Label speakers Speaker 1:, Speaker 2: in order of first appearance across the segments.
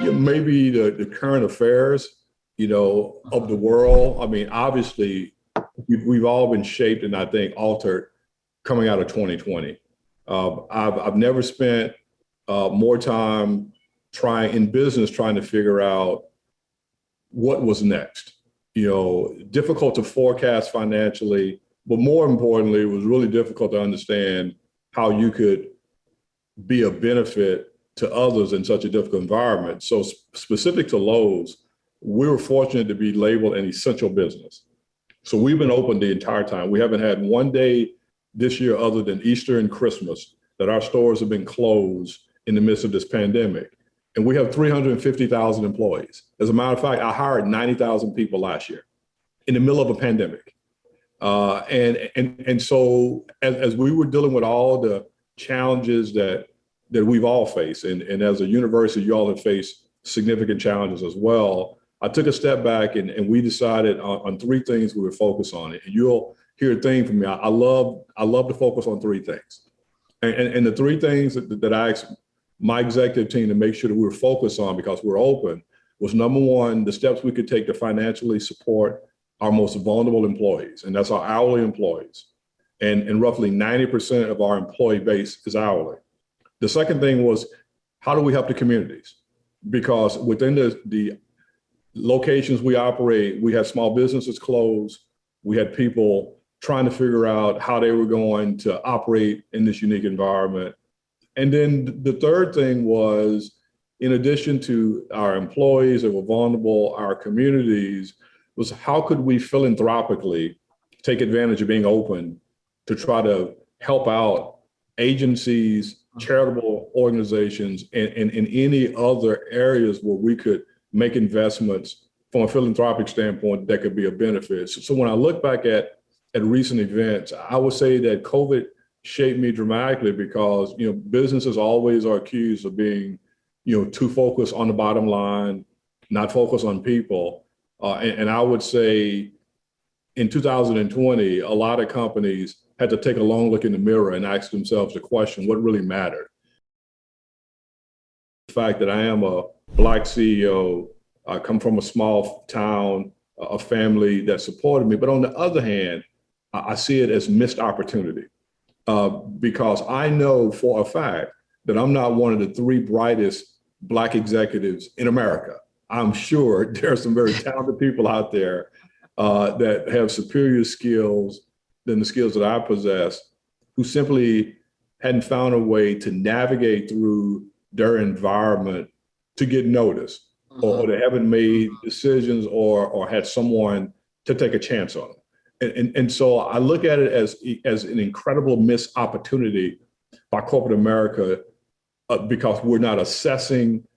Speaker 1: maybe the current affairs, of the world. I mean, obviously, we've all been shaped and I think altered coming out of 2020. I've never spent more time trying to figure out what was next. Difficult to forecast financially, but more importantly, it was really difficult to understand how you could be a benefit to others in such a difficult environment. So specific to Lowe's, we were fortunate to be labeled an essential business. So we've been open the entire time. We haven't had one day this year other than Easter and Christmas that our stores have been closed in the midst of this pandemic. And we have 350,000 employees. As a matter of fact, I hired 90,000 people last year in the middle of a pandemic. And so as we were dealing with all the challenges that we've all faced, and as a university, you all have faced significant challenges as well, I took a step back and we decided on three things we would focus on. And you'll hear a theme from me. I love to focus on three things. And the three things that I asked my executive team to make sure that we were focused on, because we're open, was number one, the steps we could take to financially support our most vulnerable employees, and that's our hourly employees. And roughly 90% of our employee base is hourly. The second thing was, how do we help the communities? Because within the locations we operate, we had small businesses closed. We had people trying to figure out how they were going to operate in this unique environment. And then the third thing was, in addition to our employees that were vulnerable, our communities, was how could we philanthropically take advantage of being open to try to help out agencies, charitable organizations, and in any other areas where we could make investments from a philanthropic standpoint that could be a benefit. So when I look back at recent events, I would say that COVID shaped me dramatically because, businesses always are accused of being, too focused on the bottom line, not focused on people. And I would say in 2020, a lot of companies had to take a long look in the mirror and ask themselves the question, what really mattered? The fact that I am a Black CEO, I come from a small town, a family that supported me. But on the other hand, I see it as missed opportunity because I know for a fact that I'm not one of the three brightest Black executives in America. I'm sure there are some very talented people out there that have superior skills than the skills that I possess, who simply hadn't found a way to navigate through their environment to get noticed, or they haven't made decisions or had someone to take a chance on them. And so I look at it as an incredible missed opportunity by corporate America because we're not assessing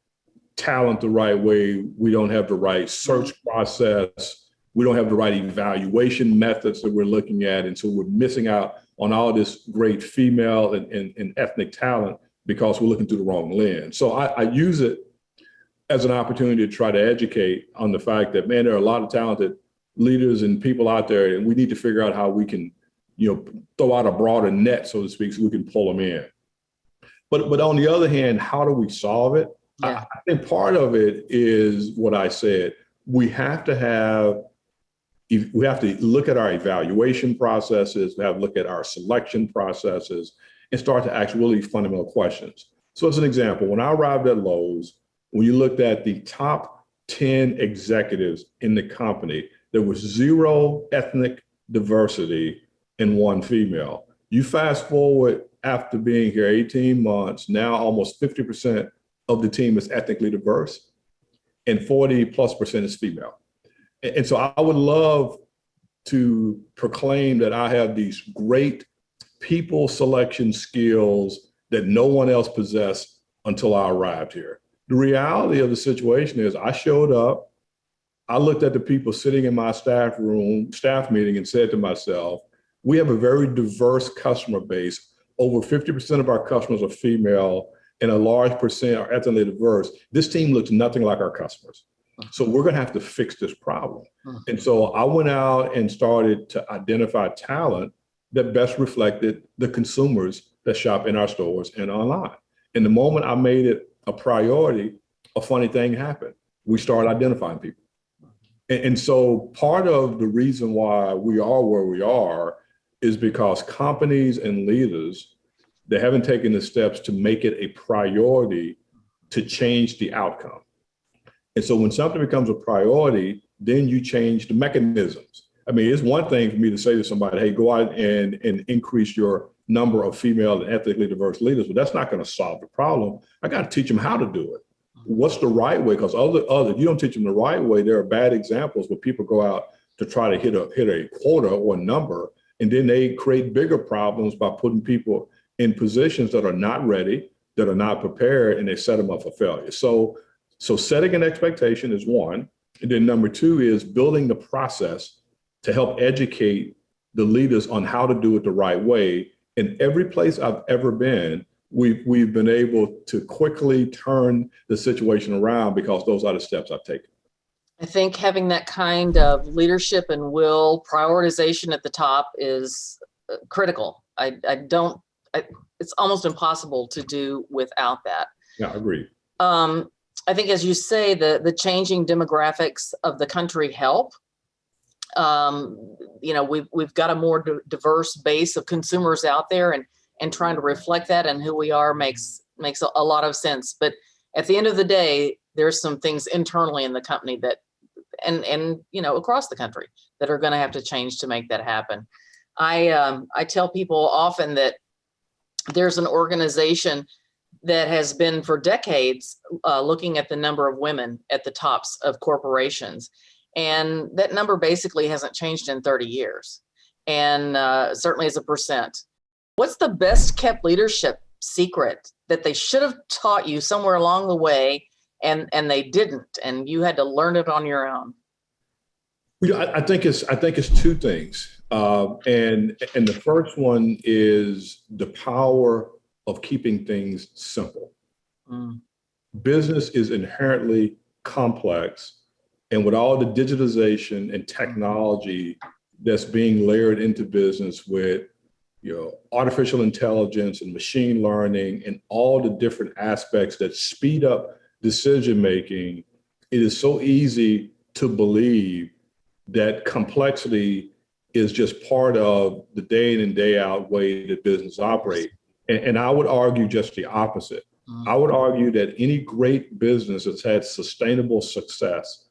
Speaker 1: talent the right way. We don't have the right search process. We don't have the right evaluation methods that we're looking at. And so we're missing out on all this great female and ethnic talent because we're looking through the wrong lens. So I use it as an opportunity to try to educate on the fact that, man, there are a lot of talented leaders and people out there, and we need to figure out how we can, throw out a broader net, so to speak, so we can pull them in. But on the other hand, how do we solve it? Yeah. I think part of it is what I said. We have to look at our evaluation processes. We have to look at our selection processes and start to ask really fundamental questions. So as an example, when I arrived at Lowe's, when you looked at the top 10 executives in the company, there was 0 ethnic diversity and 1 female. You fast forward after being here 18 months, now almost 50% of the team is ethnically diverse and 40+% is female. And so I would love to proclaim that I have these great people selection skills that no one else possessed until I arrived here. The reality of the situation is I showed up, I looked at the people sitting in my staff meeting and said to myself, we have a very diverse customer base. Over 50% of our customers are female and a large percent are ethnically diverse. This team looks nothing like our customers. So we're gonna have to fix this problem. And so I went out and started to identify talent that best reflected the consumers that shop in our stores and online. And the moment I made it a priority a funny thing happened. We started identifying people. And so part of the reason why we are where we are is because companies and leaders, they haven't taken the steps to make it a priority to change the outcome. And so when something becomes a priority, then you change the mechanisms. I mean, it's one thing for me to say to somebody, hey, go out and increase your number of female and ethnically diverse leaders, but that's not going to solve the problem. I got to teach them how to do it. What's the right way? Because you don't teach them the right way. There are bad examples where people go out to try to hit a quota or a number, and then they create bigger problems by putting people in positions that are not ready, that are not prepared, and they set them up for failure. So setting an expectation is one. And then number two is building the process to help educate the leaders on how to do it the right way. In every place I've ever been, we've been able to quickly turn the situation around because those are the steps I've taken.
Speaker 2: I think having that kind of leadership and will prioritization at the top is critical. It's almost impossible to do without that.
Speaker 1: Yeah, I agree.
Speaker 2: I think, as you say, the changing demographics of the country help. We've got a more diverse base of consumers out there, and trying to reflect that and who we are makes a lot of sense. But at the end of the day, there's some things internally in the company that, and across the country, that are going to have to change to make that happen. I tell people often that there's an organization that has been for decades looking at the number of women at the tops of corporations. And that number basically hasn't changed in 30 years, and certainly as a percent. What's the best kept leadership secret that they should have taught you somewhere along the way and they didn't, and you had to learn it on your own?
Speaker 1: I think it's two things. And the first one is the power of keeping things simple. Business is inherently complex. And with all the digitization and technology that's being layered into business with artificial intelligence and machine learning and all the different aspects that speed up decision-making, it is so easy to believe that complexity is just part of the day in and day out way that business operate. And I would argue just the opposite. I would argue that any great business that's had sustainable success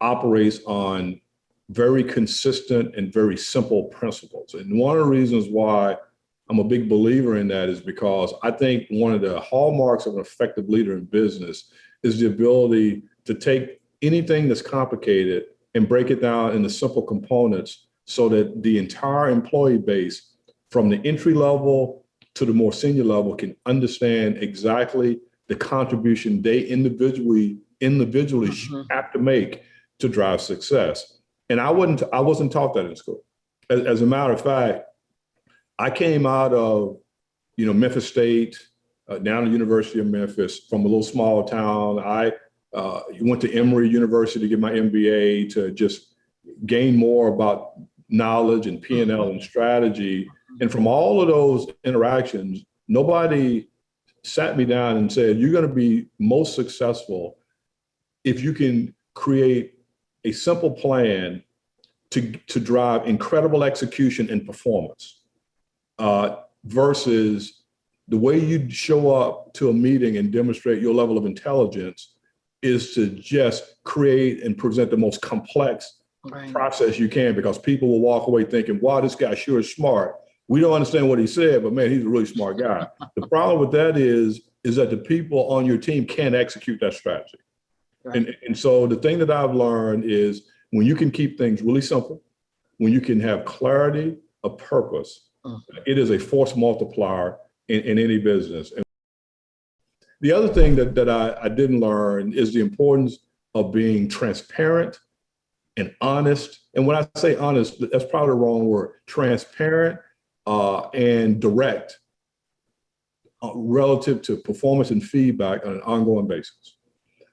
Speaker 1: operates on very consistent and very simple principles. And one of the reasons why I'm a big believer in that is because I think one of the hallmarks of an effective leader in business is the ability to take anything that's complicated and break it down into simple components so that the entire employee base, from the entry level to the more senior level, can understand exactly the contribution they individually have to make to drive success. And I wasn't taught that in school. As a matter of fact, I came out of Memphis State, down to University of Memphis, from a little small town. I went to Emory University to get my MBA, to just gain more about knowledge and P&L and strategy. And from all of those interactions, nobody sat me down and said, you're going to be most successful if you can create a simple plan to drive incredible execution and performance, versus the way you show up to a meeting and demonstrate your level of intelligence is to just create and present the most complex process you can, because people will walk away thinking, wow, this guy sure is smart. We don't understand what he said, but man, he's a really smart guy. The problem with that is that the people on your team can't execute that strategy. Right. And so the thing that I've learned is when you can keep things really simple, when you can have clarity of purpose, it is a force multiplier in any business. And the other thing that I didn't learn is the importance of being transparent and honest. And when I say honest, that's probably the wrong word. Transparent and direct relative to performance and feedback on an ongoing basis.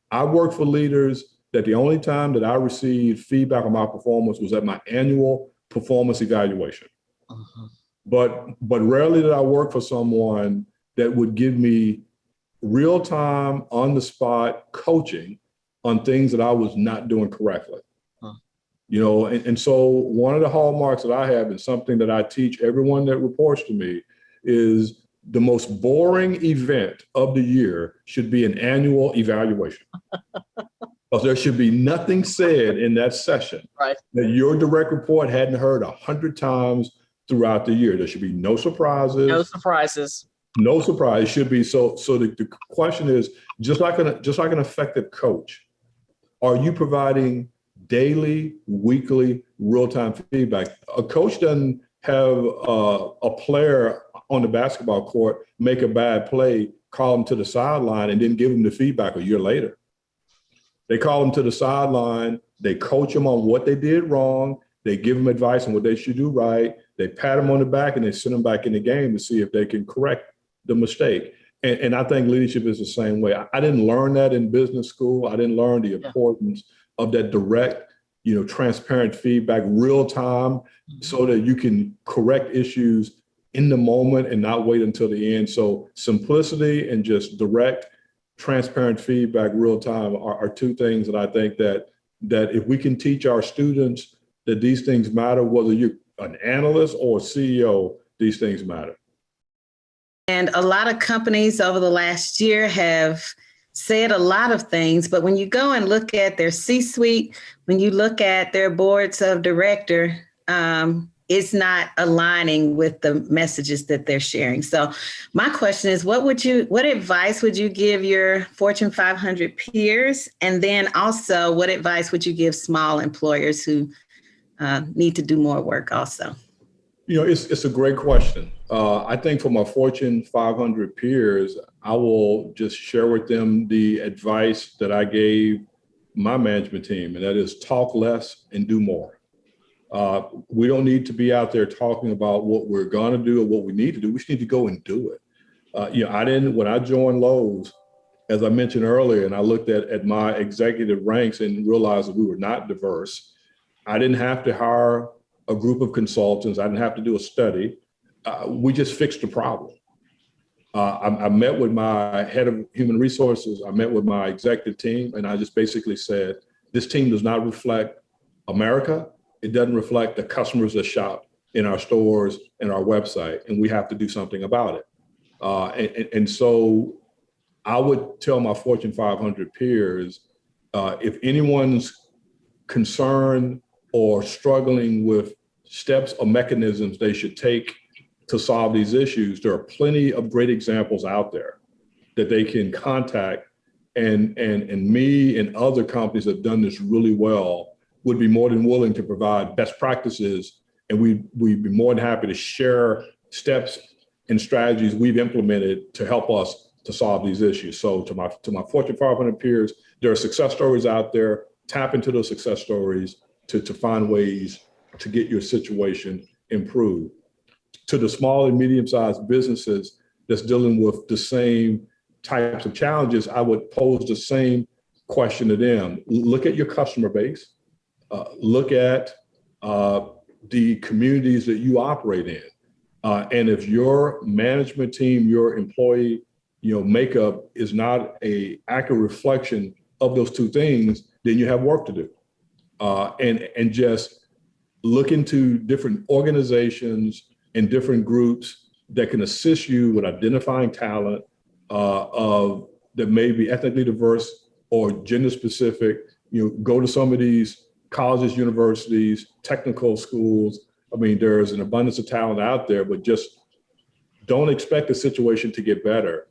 Speaker 1: I worked for leaders that the only time that I received feedback on my performance was at my annual performance evaluation. But rarely did I work for someone that would give me real-time, on-the-spot coaching on things that I was not doing correctly. You know, and so one of the hallmarks that I have, and something that I teach everyone that reports to me, is the most boring event of the year should be an annual evaluation. Because there should be nothing said in that session that your direct report hadn't heard 100 times throughout the year. There should be no surprises.
Speaker 2: No surprises.
Speaker 1: No surprise. It should be so. So the question is, just like an effective coach, are you providing daily, weekly, real-time feedback? A coach doesn't have a player on the basketball court make a bad play, call them to the sideline, and then give them the feedback a year later. They call them to the sideline, they coach them on what they did wrong, they give them advice on what they should do right, they pat them on the back, and they send them back in the game to see if they can correct the mistake. And I think leadership is the same way. I didn't learn that in business school. I didn't learn the importance of that direct, transparent feedback, real time, so that you can correct issues in the moment and not wait until the end. So simplicity and just direct, transparent feedback, real time are two things that I think that if we can teach our students that these things matter, whether you're an analyst or a CEO, these things matter.
Speaker 3: And a lot of companies over the last year have said a lot of things, but when you go and look at their C-suite, when you look at their boards of director, it's not aligning with the messages that they're sharing. So my question is, what advice would you give your Fortune 500 peers? And then also, what advice would you give small employers who need to do more work also?
Speaker 1: It's a great question. I think for my Fortune 500 peers, I will just share with them the advice that I gave my management team, and that is talk less and do more. We don't need to be out there talking about what we're going to do or what we need to do. We just need to go and do it. When I joined Lowe's, as I mentioned earlier, and I looked at my executive ranks and realized that we were not diverse, I didn't have to hire a group of consultants. I didn't have to do a study. We just fixed the problem. I met with my head of human resources. I met with my executive team, and I just basically said, this team does not reflect America. It doesn't reflect the customers that shop in our stores and our website, and we have to do something about it. And so I would tell my Fortune 500 peers, if anyone's concerned or struggling with steps or mechanisms they should take to solve these issues, there are plenty of great examples out there that they can contact. And me and other companies that have done this really well would be more than willing to provide best practices. And we'd be more than happy to share steps and strategies we've implemented to help us to solve these issues. So to my Fortune 500 peers, there are success stories out there. Tap into those success stories to find ways to get your situation improved. To the small and medium-sized businesses that's dealing with the same types of challenges, I would pose the same question to them. Look at your customer base. Look at the communities that you operate in. And if your management team, your employee, makeup is not an accurate reflection of those two things, then you have work to do. And just look into different organizations and different groups that can assist you with identifying talent that may be ethnically diverse or gender specific. Go to some of these colleges, universities, technical schools. I mean, there's an abundance of talent out there, but just don't expect the situation to get better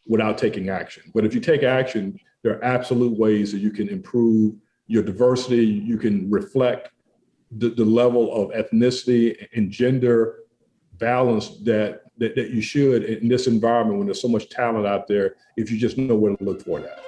Speaker 1: without taking action. But if you take action, there are absolute ways that you can improve your diversity. You can reflect the level of ethnicity and gender balance that you should in this environment when there's so much talent out there, if you just know where to look for that.